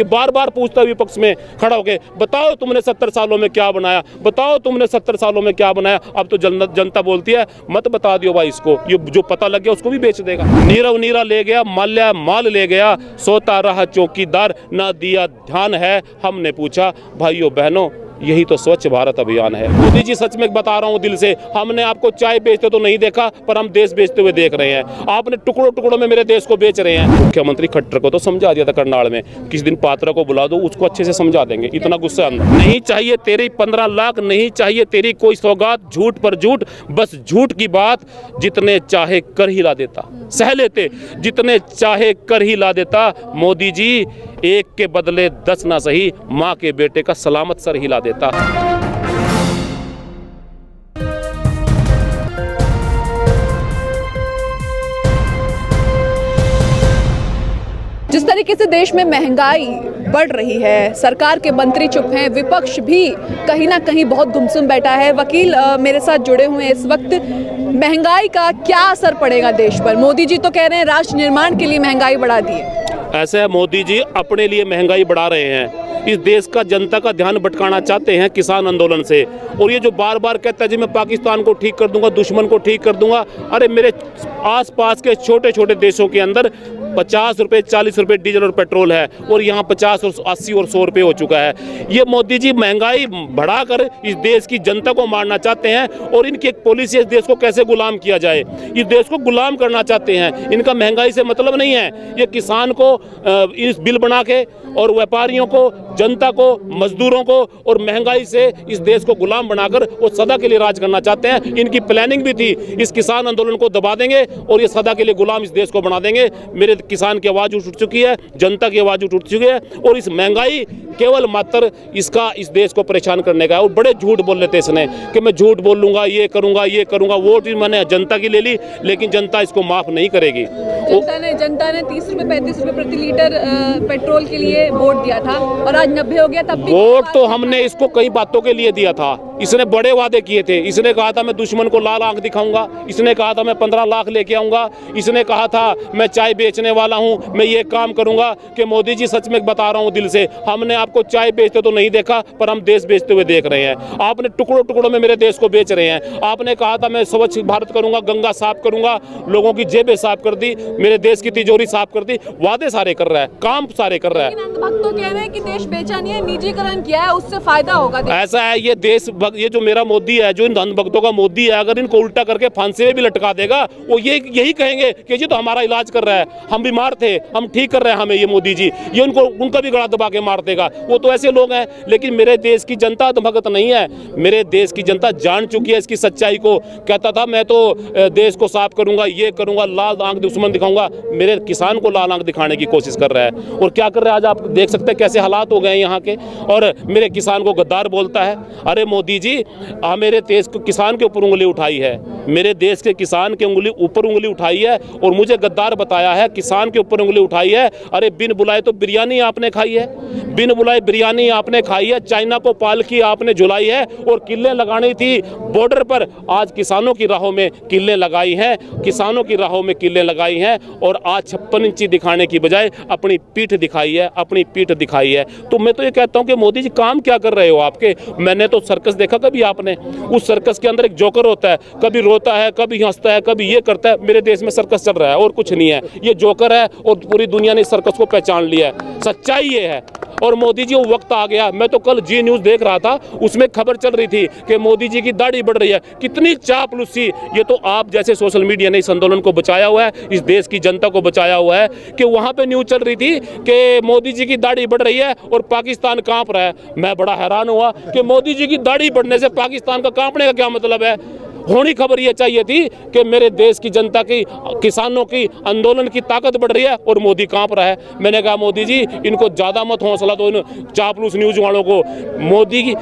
कि बार बार पूछता है विपक्ष में खड़ा होकर, बताओ तुमने 70 सालों में क्या बनाया, बताओ तुमने 70 सालों में क्या बनाया। अब तो जनता बोलती है मत बता दियो भाई इसको, ये जो पता लग गया उसको भी बेच देगा। नीरव नीरा ले गया, माल्या माल ले गया, सोता रहा चौकीदार, ना दिया ध्यान है। हमने पूछा भाइयों बहनों, यही तो स्वच्छ भारत अभियान है। मोदी जी सच में बता रहा हूँ दिल से, हमने आपको चाय बेचते तो नहीं देखा, पर हम देश बेचते हुए देख रहे हैं। आपने टुकड़ों टुकड़ों में मेरे देश को बेच रहे हैं। मुख्यमंत्री खट्टर को तो समझा दिया था करनाल में, किसी दिन पात्रा को बुला दो, उसको अच्छे से समझा देंगे। इतना गुस्सा नहीं चाहिए तेरी 15 लाख, नहीं चाहिए तेरी कोई सौगात, झूठ पर झूठ, बस झूठ की बात जितने चाहे कर ही ला देता, सह लेते जितने चाहे कर ही ला देता। मोदी जी एक के बदले 10 ना सही, माँ के बेटे का सलामत सर हिला देता। जिस तरीके से देश में महंगाई बढ़ रही है, सरकार के मंत्री चुप हैं, विपक्ष भी कहीं ना कहीं बहुत गुमसुम बैठा है। वकील मेरे साथ जुड़े हुए हैं इस वक्त। महंगाई का क्या असर पड़ेगा देश पर? मोदी जी तो कह रहे हैं राष्ट्र निर्माण के लिए महंगाई बढ़ा दी है। ऐसे है, मोदी जी अपने लिए महंगाई बढ़ा रहे हैं, इस देश का जनता का ध्यान भटकाना चाहते हैं किसान आंदोलन से। और ये जो बार बार कहता है जी मैं पाकिस्तान को ठीक कर दूंगा, दुश्मन को ठीक कर दूंगा, अरे मेरे आसपास के छोटे छोटे देशों के अंदर 50 रुपये 40 रुपये डीजल और पेट्रोल है, और यहाँ 50 और 80 और 100 रुपये हो चुका है। ये मोदी जी महंगाई बढ़ाकर इस देश की जनता को मारना चाहते हैं, और इनकी एक पॉलिसी है इस देश को कैसे गुलाम किया जाए, इस देश को गुलाम करना चाहते हैं। इनका महंगाई से मतलब नहीं है, ये किसान को इस बिल बना के और व्यापारियों को, जनता को, मजदूरों को और महंगाई से इस देश को गुलाम बनाकर वो सदा के लिए राज करना चाहते हैं। इनकी प्लानिंग भी थी, इस किसान आंदोलन को दबा देंगे और ये सदा के लिए गुलाम इस देश को बना देंगे। मेरे किसान की आवाज़ उठ चुकी है, जनता की आवाज़ उठ चुकी है, और इस महंगाई केवल मात्र इसका इस देश को परेशान करने का है। और बड़े झूठ बोल लेते इसने कि मैं झूठ बोलूँगा, ये करूँगा। वोट मैंने जनता की ले ली, लेकिन जनता इसको माफ़ नहीं करेगी। जनता ने 30 रुपये 35 रुपये प्रति लीटर पेट्रोल के लिए वोट दिया था, और आज 90 हो गया। तब वोट तो हमने इसको कई बातों के लिए दिया था। इसने बड़े वादे किए थे, इसने कहा था मैं दुश्मन को लाल आंख दिखाऊंगा, इसने कहा था मैं 15 लाख लेके आऊंगा, इसने कहा था मैं चाय बेचने वाला हूं, मैं ये काम करूंगा। कि मोदी जी सच में बता रहा हूं दिल से, हमने आपको चाय बेचते तो नहीं देखा, पर हम देश बेचते हुए देख रहे हैं। आपने टुकड़ों टुकड़ों में मेरे देश को बेच रहे हैं। आपने कहा था मैं स्वच्छ भारत करूंगा, गंगा साफ करूंगा, लोगों की जेबें साफ कर दी, मेरे देश की तिजोरी साफ कर दी। वादे सारे कर रहा है, काम सारे कर रहा है। भक्त तो कह रहे हैं कि देश बेचा नहीं है, निजीकरण किया है, उससे फायदा होगा। ऐसा है, ये देश ये जो मेरा मोदी है, जो इन धन भक्तों का मोदी है, अगर इनको उल्टा करके फांसी में भी लटका देगा, वो यही कहेंगे कि ये तो हमारा इलाज कर रहा है, हम बीमार थे, हम ठीक कर रहे हैं हमें ये मोदी जी, ये उनका भी गला दबा के मार देगा। वो तो ऐसे लोग हैं। लेकिन मेरे देश की जनता तो भगत नहीं है, मेरे देश की जनता जान चुकी है इसकी सच्चाई को। कहता था मैं तो देश को साफ करूंगा, ये करूंगा, लाल आंख दुश्मन दिखाऊंगा, मेरे किसान को लाल आंख दिखाने की कोशिश कर रहा है। और क्या कर रहा है आज आप देख सकते हैं कैसे हालात हो गए यहाँ के, और मेरे किसान को गद्दार बोलता है। अरे मोदी जी, मेरे देश को किसान के ऊपर उंगली उठाई है, मेरे देश के किसान के ऊपर उंगली उठाई है, और मुझे गद्दार बताया है, किसान के ऊपर उंगली उठाई है। अरे बिन बुलाए तो बिरयानी आपने खाई है, बिन बुलाए बिरयानी आपने खाई है, चाइना को पालकी आपने झुलाई है, और किल्ले लगानी थी बॉर्डर पर, आज किसानों की राहों में किल्ले लगाई हैं, किसानों की राहों में किल्ले लगाई हैं, और आज 56 इंची दिखाने की बजाय अपनी पीठ दिखाई है, अपनी पीठ दिखाई है। तो मैं तो ये कहता हूँ कि मोदी जी काम क्या कर रहे हो आपके? मैंने तो सर्कस देखा कभी आपने? उस सर्कस के अंदर एक जोकर होता है, कभी रोता है, कभी हंसता है, कभी ये करता है। मेरे देश में सर्कस चल रहा है और कुछ नहीं है, ये जोकर है, और पूरी दुनिया ने इस सर्कस को पहचान लिया है। सच्चाई ये है। और मोदी जी, वो वक्त आ गया। मैं तो कल जी न्यूज़ देख रहा था, उसमें खबर चल रही थी कि मोदी जी की दाढ़ी बढ़ रही है। कितनी चापलूसी! ये तो आप जैसे सोशल मीडिया ने इस आंदोलन को बचाया हुआ है, इस देश की जनता को बचाया हुआ है। कि वहाँ पे न्यूज़ चल रही थी कि मोदी जी की दाढ़ी बढ़ रही है और पाकिस्तान कांप रहा है। मैं बड़ा हैरान हुआ कि मोदी जी की दाढ़ी बढ़ने से पाकिस्तान का कांपने का क्या मतलब है? होनी खबर ये चाहिए थी कि मेरे देश की जनता की, किसानों की आंदोलन की ताकत बढ़ रही है और मोदी कांप रहा है। मैंने कहा मोदी जी, इनको ज़्यादा मत हौसला दो, इन चापलूस न्यूज़ वालों को। मोदी की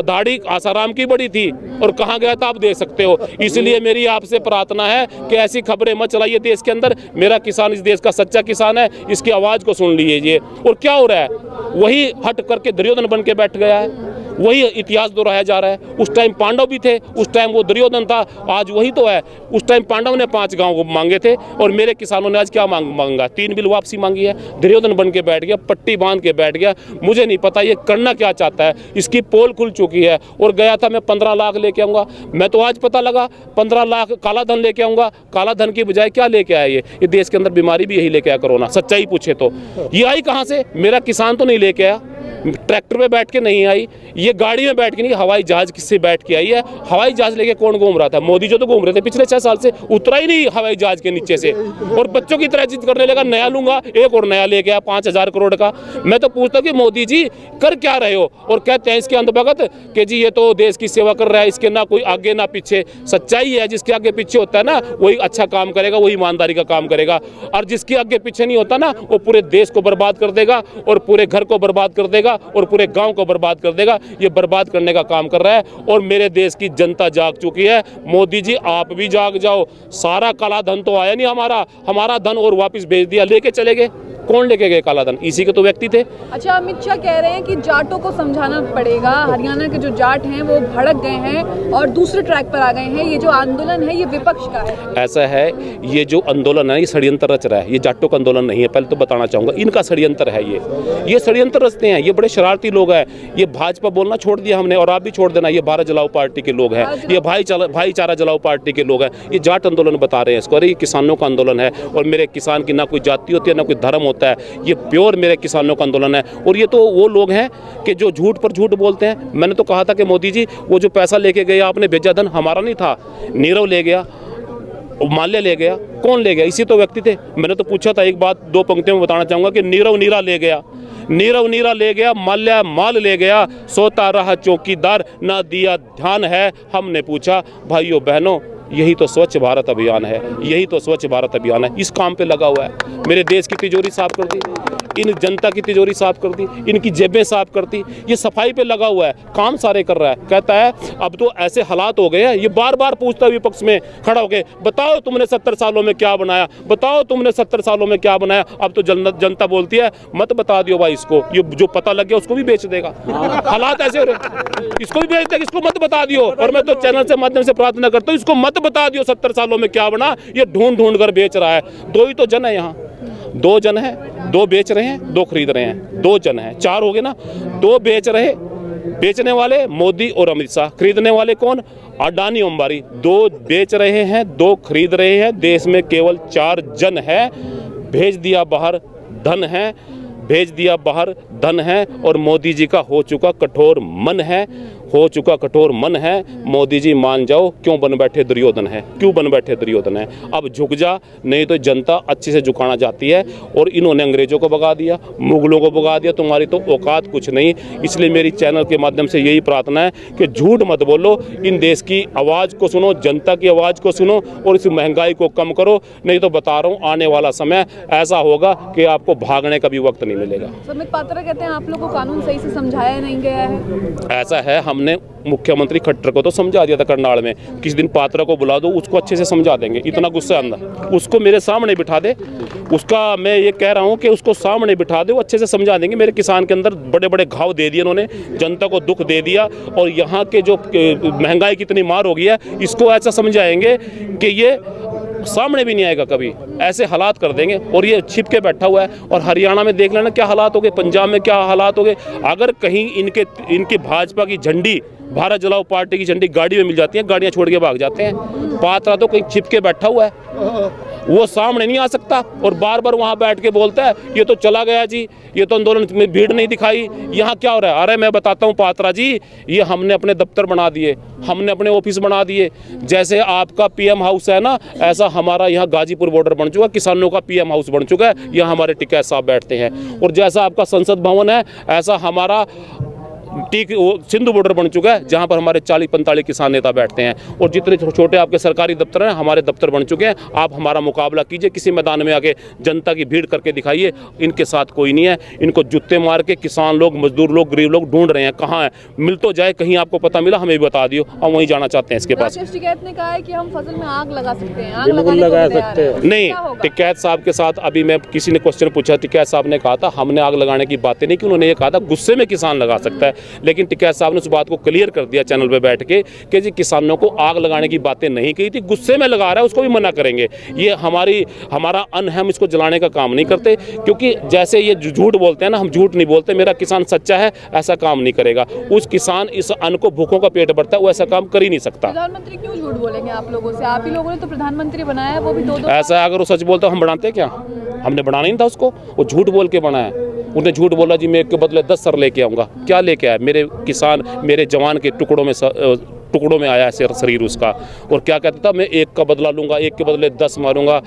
दाढ़ी आसाराम की बड़ी थी और कहाँ गया था आप देख सकते हो। इसलिए मेरी आपसे प्रार्थना है कि ऐसी खबरें मत चलाइए देश के अंदर। मेरा किसान इस देश का सच्चा किसान है, इसकी आवाज़ को सुन लीजिए। और क्या हो रहा है? वही हट करके दुर्योधन बन के बैठ गया है। वही इतिहास दोहराया जा रहा है। उस टाइम पांडव भी थे, उस टाइम वो दुर्योधन था, आज वही तो है। उस टाइम पांडव ने 5 गांव मांगे थे और मेरे किसानों ने आज क्या मांगा? 3 बिल वापसी मांगी है। दुर्योधन बन के बैठ गया, पट्टी बांध के बैठ गया। मुझे नहीं पता ये करना क्या चाहता है। इसकी पोल खुल चुकी है। और गया था मैं 15 लाख लेके आऊँगा, मैं तो आज पता लगा 15 लाख काला धन लेके आऊँगा। काला धन की बजाय क्या लेके आया ये देश के अंदर बीमारी भी यही लेके आया कोरोना। सच्चाई पूछे तो ये आई कहाँ से? मेरा किसान तो नहीं लेके आया, ट्रैक्टर पे बैठ के नहीं आई, ये गाड़ी में बैठ के नहीं, हवाई जहाज किससे बैठ के आई है? हवाई जहाज लेके कौन घूम रहा था? मोदी जो तो घूम रहे थे पिछले 6 साल से, उतरा ही नहीं हवाई जहाज के नीचे से। और बच्चों की तरह जिद करने लगा, नया लूंगा, एक और नया लेके आया 5000 करोड़ का। मैं तो पूछता हूँ कि मोदी जी कर क्या रहे हो? और कहते हैं इसके अंतर्गत कि जी ये तो देश की सेवा कर रहा है, इसके ना कोई आगे ना पीछे। सच्चाई है, जिसके आगे पीछे होता है ना वही अच्छा काम करेगा, वही ईमानदारी का काम करेगा। और जिसके आगे पीछे नहीं होता ना वो पूरे देश को बर्बाद कर देगा और पूरे घर को बर्बाद कर देगा और पूरे गांव को बर्बाद कर देगा। ये बर्बाद करने का काम कर रहा है और मेरे देश की जनता जाग चुकी है। मोदी जी आप भी जाग जाओ। सारा काला धन तो आया नहीं हमारा धन और वापस भेज दिया, लेके चले गए। कौन लेके गए काला धन? इसी के तो व्यक्ति थे। अच्छा, अमित शाह कह रहे हैं कि जाटों को समझाना पड़ेगा, हरियाणा के जो जाट हैं वो भड़क गए हैं और दूसरे ट्रैक पर आ गए हैं, ये जो आंदोलन है ये विपक्ष का है। ऐसा है, ये जो आंदोलन है ये षड्यंत्र रच रहा है। ये जाटों का आंदोलन नहीं है, पहले तो बताना चाहूँगा, इनका षड्यंत्र है। ये षड्यंत्र रचते हैं, ये बड़े शरारती लोग हैं। ये भाजपा बोलना छोड़ दिया हमने और आप भी छोड़ देना। ये भारत जलाओ पार्टी के लोग हैं, ये भाईचारा जलाओ पार्टी के लोग हैं। ये जाट आंदोलन बता रहे हैं इसको। अरे ये किसानों का आंदोलन है और मेरे किसान की ना कोई जाति होती है ना कोई धर्म होता है। ये प्योर मेरे किसानों का आंदोलन है। और ये तो वो लोग हैं कि जो झूठ पर झूठ बोलते हैं। मैंने तो कहा था कि मोदी जी वो जो पैसा लेके गए आपने भेजा धन हमारा नहीं था, नीरव ले गया, माल्य ले गया। कौन ले गया? इसी तो व्यक्ति थे। मैंने तो पूछा था, एक बात 2 पंक्तियों में बताना चाहूँगा कि नीरव नीरा ले गया, नीरव नीरा ले गया, माल्या माल ले गया, सोता रहा चौकीदार, ना दिया ध्यान है। हमने पूछा भाइयों बहनों, यही तो स्वच्छ भारत अभियान है, यही तो स्वच्छ भारत अभियान है। इस काम पे लगा हुआ है। मेरे देश की तिजोरी साफ कर दी, इन जनता की तिजोरी साफ कर दी, इनकी जेबें साफ कर दी। ये सफाई पे लगा हुआ है, काम सारे कर रहा है। कहता है अब तो ऐसे हालात हो गए हैं। ये बार बार पूछता है विपक्ष में खड़ा होकर, बताओ तुमने 70 सालों में क्या बनाया, बताओ तुमने 70 सालों में क्या बनाया। अब तो जनता बोलती है मत बता दियो भाई इसको, ये जो पता लग गया उसको भी बेच देगा। हालात ऐसे हो रहे, इसको भी बेच देगा, इसको मत बता दियो। और मैं तो चैनल से माध्यम से प्रार्थना करता हूँ, इसको मत बता दियो 70 सालों में क्या बना। ये ढूंढ कर बेच रहा है। 2 ही तो जन है यहाँ, 2 जन है, 2 बेच रहे हैं, 2 खरीद रहे हैं। 2 जन है, 4 हो गए ना। 2 बेचने वाले मोदी और अमित शाह, खरीदने वाले कौन? अडानी अंबानी। 2 बेच रहे हैं, 2 खरीद रहे हैं। देश में केवल 4 जन है। भेज दिया बाहर धन है, भेज दिया बाहर धन है। और मोदी जी का हो चुका कठोर मन है, हो चुका कठोर मन है। मोदी जी मान जाओ, क्यों बन बैठे दुर्योधन है, क्यों बन बैठे दुर्योधन है। अब झुक जा, नहीं तो जनता अच्छे से झुकाना चाहती है। और इन्होंने अंग्रेजों को भगा दिया, मुगलों को भगा दिया, तुम्हारी तो औकात कुछ नहीं। इसलिए मेरी चैनल के माध्यम से यही प्रार्थना है कि झूठ मत बोलो, इन देश की आवाज़ को सुनो, जनता की आवाज़ को सुनो और इस महंगाई को कम करो। नहीं तो बता रहा हूँ आने वाला समय ऐसा होगा कि आपको भागने का भी वक्त नहीं मिलेगा। सुमित पात्रा कहते हैं आप लोगों को कानून सही से समझाया नहीं गया है। ऐसा है, हमने मुख्यमंत्री खट्टर को तो समझा दिया था करनाल में। किस दिन पात्रा को बुला दो, उसको अच्छे से समझा देंगे। इतना गुस्सा अंदर, उसको मेरे सामने बिठा दे, उसका मैं ये कह रहा हूँ कि उसको सामने बिठा दे, वो अच्छे से समझा देंगे। मेरे किसान के अंदर बड़े बड़े घाव दे दिए उन्होंने, जनता को दुख दे दिया। और यहाँ के जो महंगाई की इतनी मार हो गई है, इसको ऐसा समझाएंगे कि ये सामने भी नहीं आएगा कभी। ऐसे हालात कर देंगे। और ये छिप के बैठा हुआ है। और हरियाणा में देख लेना क्या हालात हो गए, पंजाब में क्या हालात हो गए। अगर कहीं इनके भाजपा की झंडी, भारत जलाओ पार्टी की झंडी गाड़ी में मिल जाती है, गाड़ियां छोड़ के भाग जाते हैं। पात्रा तो कहीं छिप के बैठा हुआ है, वो सामने नहीं आ सकता और बार बार वहां बैठ के बोलता है ये तो चला गया जी, ये तो आंदोलन में भीड़ नहीं दिखाई। यहाँ क्या हो रहा है? अरे मैं बताता हूँ पात्रा जी, ये हमने अपने दफ्तर बना दिए, हमने अपने ऑफिस बना दिए। जैसे आपका पीएम हाउस है ना, ऐसा हमारा यहाँ गाजीपुर बॉर्डर बन चुका, किसानों का पीएम हाउस बन चुका है। यहाँ हमारे टिकैत साहब बैठते हैं। और जैसा आपका संसद भवन है, ऐसा हमारा सिंधु बॉर्डर बन चुका है, जहां पर हमारे 40-45 किसान नेता बैठते हैं। और जितने छोटे आपके सरकारी दफ्तर हैं, हमारे दफ्तर बन चुके हैं। आप हमारा मुकाबला कीजिए, किसी मैदान में आके जनता की भीड़ करके दिखाइए। इनके साथ कोई नहीं है। इनको जूते मार के किसान लोग, मजदूर लोग, गरीब लोग ढूंढ रहे हैं, कहाँ है। मिल तो जाए, कहीं आपको पता मिला हमें भी बता दियो, हम वहीं जाना चाहते हैं। इसके पास टिकैत ने कहा है कि हम फसल में आग लगा सकते हैं, लगा सकते हैं। नहीं, टिकैत साहब के साथ अभी मैं किसी ने क्वेश्चन पूछा, टिकैत साहब ने कहा था हमने आग लगाने की बातें नहीं की। उन्होंने ये कहा था गुस्से में किसान लगा सकता है। लेकिन टिकैत साहब ने उस बात को क्लियर कर दिया चैनल पे बैठ के कि जी किसानों को आग लगाने की बातें नहीं कही थी, गुस्से में लगा रहा है उसको भी मना करेंगे। ये हमारा अन्न है, हम इसको जलाने का काम नहीं करते, क्योंकि जैसे ये झूठ बोलते हैं ना, हम झूठ नहीं बोलते। मेरा किसान सच्चा है, ऐसा काम नहीं करेगा। उस किसान इस अन्न को भूखों का पेट भरता है, वो ऐसा काम कर ही नहीं सकता। प्रधानमंत्री क्यों झूठ बोलेंगे आप लोगों से? आप ही लोगों ने तो प्रधानमंत्री बनाया है, वो भी 2-2 ऐसा अगर वो सच बोलता हम बनाते क्या? हमने बनाना नहीं था उसको, वो झूठ बोल के बनाया। उसने झूठ बोला जी मैं एक के बदले 10 सर लेके आऊँगा। क्या लेके आया? मेरे किसान, मेरे जवान के टुकड़ों में आया है शरीर उसका। और क्या कहता था, मैं एक का बदला लूँगा, एक के बदले 10 मारूंगा,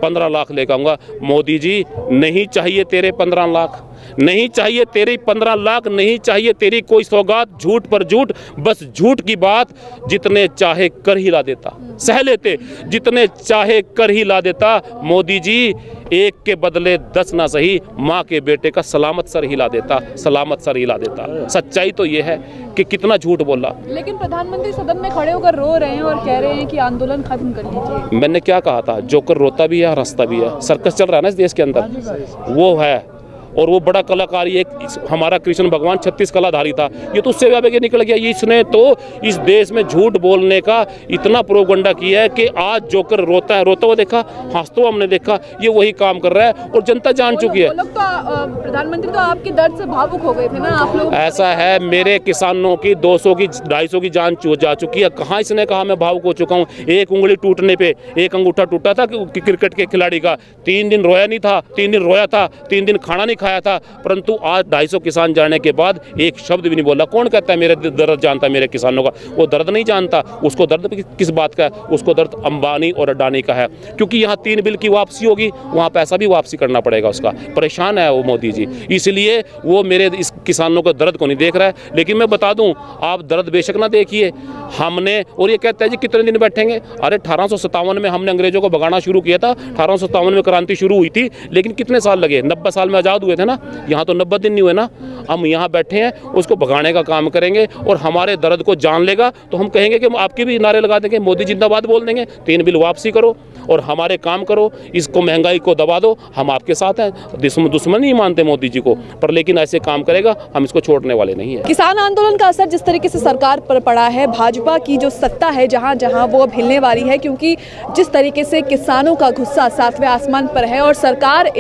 15 लाख लेकर आऊँगा। मोदी जी नहीं चाहिए तेरे 15 लाख, नहीं चाहिए तेरी 15 लाख, नहीं चाहिए तेरी कोई सौगात। झूठ पर झूठ, बस झूठ की बात जितने चाहे कर ही ला देता, सह लेते, जितने चाहे कर ही ला देता। मोदी जी एक के बदले 10 ना सही, माँ के बेटे का सलामत सर हिला देता, सलामत सर हिला देता। सच्चाई तो ये है कि कितना झूठ बोला। लेकिन प्रधानमंत्री सदन में खड़े होकर रो रहे हैं और कह रहे हैं कि आंदोलन खत्म कर लीजिए। मैंने क्या कहा था? जोकर रोता भी है और हंसता भी है। सर्कस चल रहा है ना इस देश के अंदर, वो है। और वो बड़ा कलाकार, ये हमारा कृष्ण भगवान 36 कलाधारी था, ये तो उससे भी आगे निकल गया। इसने तो इस देश में झूठ बोलने का इतना प्रोपगंडा किया है कि आज जोकर रोता है, रोता हुआ देखा, हंसता हुआ हमने देखा, ये वही काम कर रहा है और जनता जान चुकी है। तो प्रधानमंत्री तो आपके दर्द से भावुक हो गए थे ना आप लोग? ऐसा है, मेरे किसानों की 200 की 250 की जान जा चुकी है। कहाँ इसने कहा मैं भावुक हो चुका हूँ? एक उंगली टूटने पे, एक अंगूठा टूटा था क्रिकेट के खिलाड़ी का, 3 दिन रोया नहीं था, 3 दिन रोया था, 3 दिन खाना नहीं खाया था, परंतु आज 250 किसान जाने के बाद एक शब्द भी नहीं बोला। कौन कहता है मेरे दर्द जानता है मेरे किसानों का? वो दर्द नहीं जानता। उसको दर्द किस बात का है? उसको दर्द अंबानी और अडानी का है, क्योंकि यहाँ 3 बिल की वापसी होगी, वहाँ पैसा भी वापसी करना पड़ेगा उसका। परेशान है वो मोदी जी, इसलिए वो मेरे इस किसानों का दर्द को नहीं देख रहा है। लेकिन मैं बता दूं, आप दर्द बेशक ना देखिए हमने। और ये कहता है जी कितने दिन बैठेंगे? अरे 1857 में हमने अंग्रेजों को भगाना शुरू किया था, 1857 में क्रांति शुरू हुई थी, लेकिन कितने साल लगे? 90 साल में आज़ाद हुए थे ना। यहाँ तो 90 दिन नहीं हुए ना। हम यहाँ बैठे हैं, उसको भगाने का काम करेंगे और हमारे दर्द को जान लेगा तो हम कहेंगे कि हम आपके भी नारे लगा देंगे, मोदी जिंदाबाद बोल देंगे, 3 बिल वापसी करो और हमारे काम करो, इसको महंगाई को दबा दो, हम आपके साथ हैं। दुश्मन नहीं मानते मोदी जी को, पर लेकिन ऐसे काम करेगा, हम इसको छोड़ने वाले नहीं हैं। किसान आंदोलन का असर जिस तरीके से सरकार पर पड़ा है, भाजपा की जो सत्ता है जहां जहां वो अब हिलने वाली है, क्योंकि जिस तरीके से किसानों का गुस्सा 7वें आसमान पर है और सरकार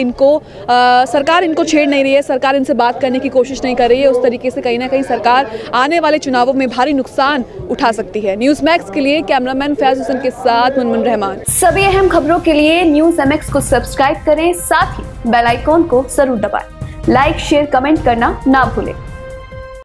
इनको छेड़ नहीं रही है, सरकार इनसे बात करने की कोशिश नहीं कर रही है, उस तरीके से कहीं ना कहीं सरकार आने वाले चुनावों में भारी नुकसान उठा सकती है। न्यूज़ मैक्स के लिए कैमरामैन फैज हुसैन के साथ मुनमुन रहमान। सभी अहम खबरों के लिए न्यूज़ MX को सब्सक्राइब करें, साथ ही बेल आइकॉन को जरूर दबाएं। लाइक, शेयर, कमेंट करना ना भूलें।